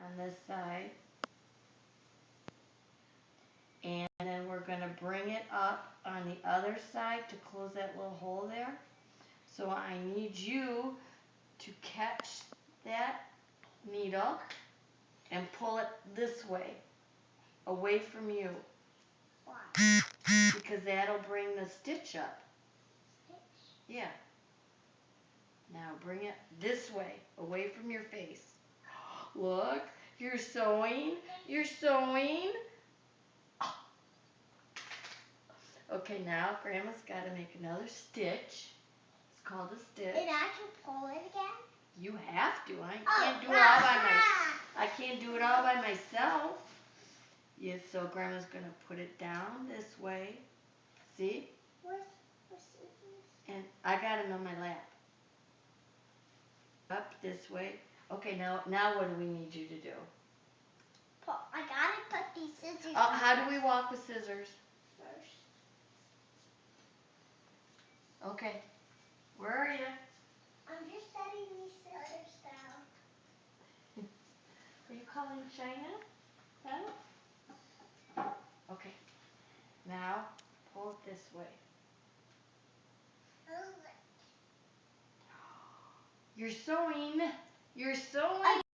on this side. And then we're going to bring it up on the other side to close that little hole there. So I need you to catch that needle and pull it this way, away from you. Why? Because that'll bring the stitch up. Stitch? Yeah. Now bring it this way, away from your face. Look, you're sewing. You're sewing. Okay, now Grandma's got to make another stitch. It's called a stitch. And I can pull it again? You have to. I can't do it all by myself. Yes, so Grandma's going to put it down this way. See? Where's scissors? And I got them on my lap. Up this way. Okay, now what do we need you to do? I gotta put these scissors How do we walk with scissors? first. Okay. Where are you? I'm just setting these scissors down. Are you calling China? Huh? Okay. Now, pull it this way. You're sewing. You're sewing.